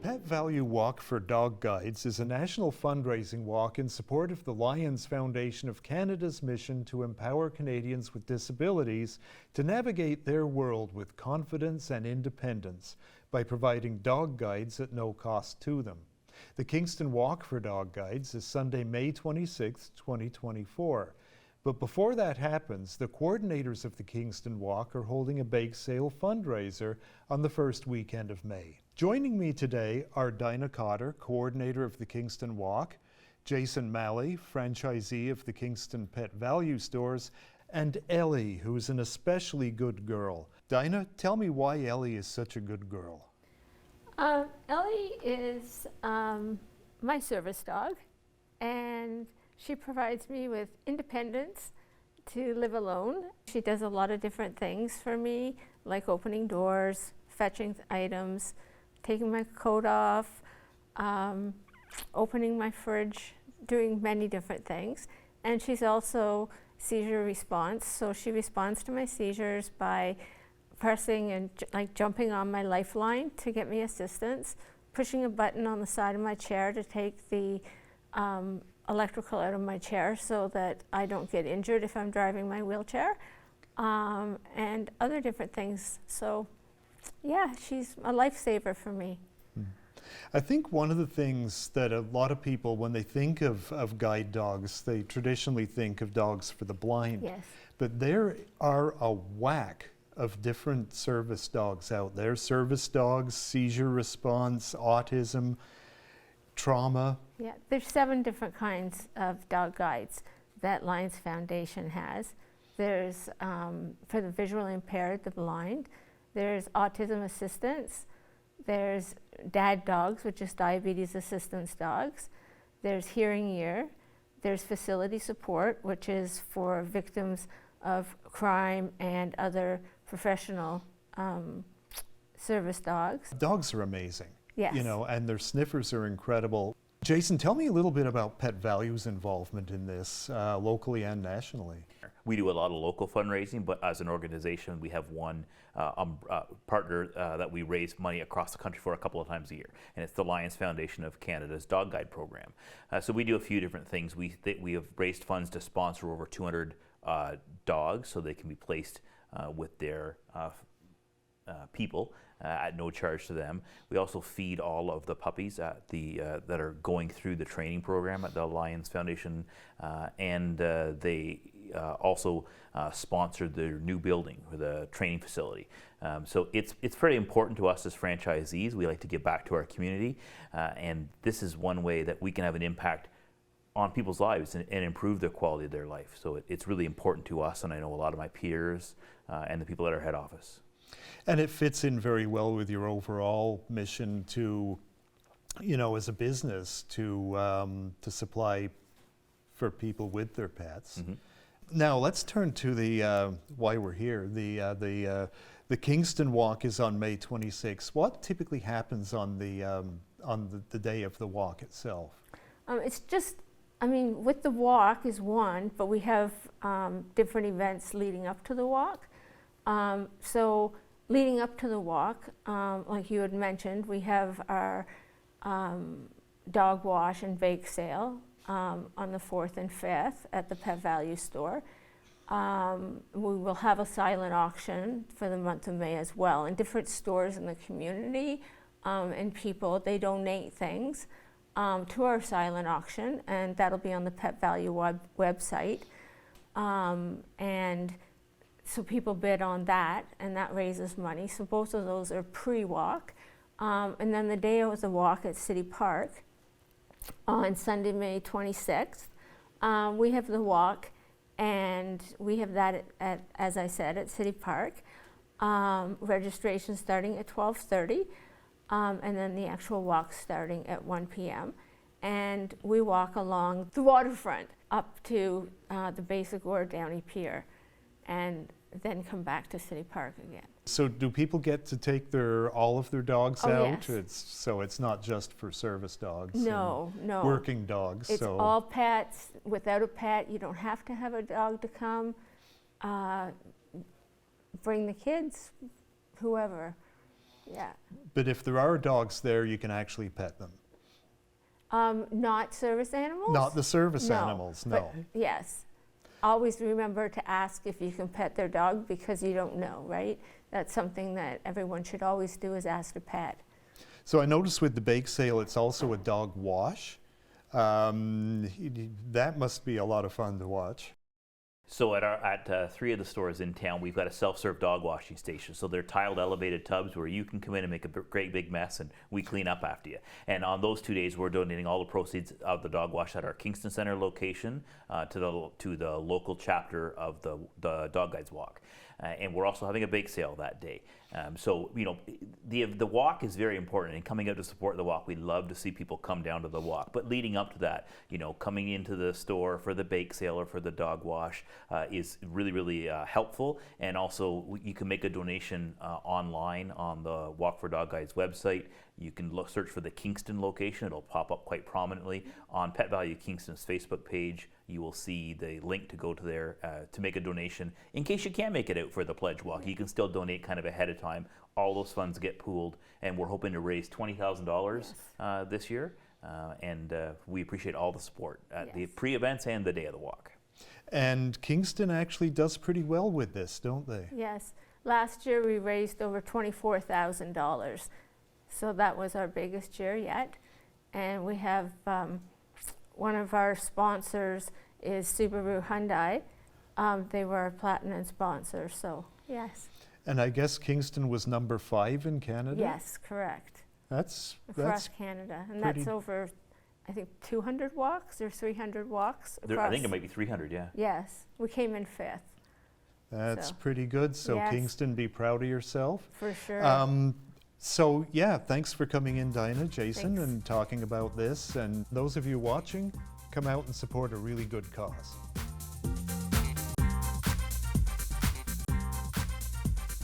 Pet Valu Walk for Dog Guides is a national fundraising walk in support of the Lions Foundation of Canada's mission to empower Canadians with disabilities to navigate their world with confidence and independence by providing dog guides at no cost to them. The Kingston Walk for Dog Guides is Sunday, May 26, 2024. But before that happens, the coordinators of the Kingston Walk are holding a bake sale fundraiser on the first weekend of May. Joining me today are Dinah Cotter, coordinator of the Kingston Walk, Jason Malley, franchisee of the Kingston Pet Valu stores, and Ellie, who's an especially good girl. Dinah, tell me why Ellie is such a good girl. Ellie is my service dog, and she provides me with independence to live alone. She does a lot of different things for me, like opening doors, fetching items, taking my coat off, opening my fridge, doing many different things. And she's also seizure response, so she responds to my seizures by pressing and jumping on my lifeline to get me assistance, pushing a button on the side of my chair to take the electrical out of my chair so that I don't get injured if I'm driving my wheelchair, and other different things. So yeah, she's a lifesaver for me. I think one of the things that a lot of people, when they think of guide dogs, they traditionally think of dogs for the blind. Yes. But there are a whack of different service dogs out there. Service dogs, seizure response, autism, trauma. Yeah, there's 7 different kinds of dog guides that Lions Foundation has. There's for the visually impaired, the blind. There's autism assistance. There's DAD dogs, which is diabetes assistance dogs. There's hearing ear. There's facility support, which is for victims of crime and other professional service dogs. Dogs are amazing. Yes. You know, and their sniffers are incredible. Jason, tell me a little bit about Pet Valu's involvement in this, locally and nationally. We do a lot of local fundraising, but as an organization, we have one partner that we raise money across the country for a couple of times a year, and it's the Lions Foundation of Canada's Dog Guide program. So we do a few different things. We have raised funds to sponsor over 200 dogs so they can be placed with their people at no charge to them. We also feed all of the puppies at the that are going through the training program at the Lions Foundation, and they also sponsored their new building for the training facility. So it's very important to us as franchisees. We like to give back to our community, and this is one way that we can have an impact on people's lives and improve the quality of their life. So it's really important to us, and I know a lot of my peers and the people at our head office. And it fits in very well with your overall mission to, you know, as a business, to supply for people with their pets. Mm-hmm. Now let's turn to the why we're here. The Kingston Walk is on May 26th. What typically happens on the day of the walk itself? It's just, I mean, with the walk is one, but we have different events leading up to the walk. So leading up to the walk, like you had mentioned, we have our dog wash and bake sale on the 4th and 5th at the Pet Valu store. We will have a silent auction for the month of May as well, and different stores in the community and people, they donate things to our silent auction, and that'll be on the Pet Valu website. And so people bid on that, and that raises money. So both of those are pre-walk. And then the day of the walk at City Park on Sunday, May 26th, we have the walk, and we have that at, as I said, at City Park. Registration starting at 12:30, and then the actual walk starting at 1 p.m. And we walk along the waterfront up to the Basic or Downey Pier, and then come back to City Park again. So do people get to take all of their dogs out? Yes. So it's not just for service dogs? No. Working dogs? It's all pets. Without a pet, you don't have to have a dog to come. Bring the kids, whoever. Yeah. But if there are dogs there, you can actually pet them. Not service animals? Not the service No, animals, but no. yes. Always remember to ask if you can pet their dog, because you don't know, right? That's something that everyone should always do, is ask a pet. So I noticed with the bake sale, it's also a dog wash. That must be a lot of fun to watch. So at 3 of the stores in town, we've got a self-serve dog washing station. So they're tiled elevated tubs where you can come in and make a great big mess, and we clean up after you. And on those 2 days, we're donating all the proceeds of the dog wash at our Kingston Center location to the local chapter of the Dog Guides Walk. And we're also having a bake sale that day. So, you know, the walk is very important, and coming out to support the walk, we love to see people come down to the walk. But leading up to that, you know, coming into the store for the bake sale or for the dog wash is really, really helpful. And also, you can make a donation online on the Walk for Dog Guides website. You can search for the Kingston location. It'll pop up quite prominently. On Pet Valu Kingston's Facebook page, you will see the link to go to there to make a donation. In case you can't make it out for the pledge walk, you can still donate kind of ahead of time. All those funds get pooled, and we're hoping to raise $20,000 this year. And we appreciate all the support at the pre-events and the day of the walk. And Kingston actually does pretty well with this, don't they? Yes. Last year we raised over $24,000. So that was our biggest year yet. And we have one of our sponsors is Subaru Hyundai. They were our platinum sponsor, so yes. And I guess Kingston was number 5 in Canada? Yes, correct. That's Across Canada. And pretty- that's over, I think, 200 walks or 300 walks across. I think it might be 300, yeah. Yes, we came in 5th. That's So, pretty good. So yes. Kingston, be proud of yourself. For sure. So yeah, thanks for coming in, Dinah, Jason, Thanks. and talking about this. And those of you watching, come out and support a really good cause.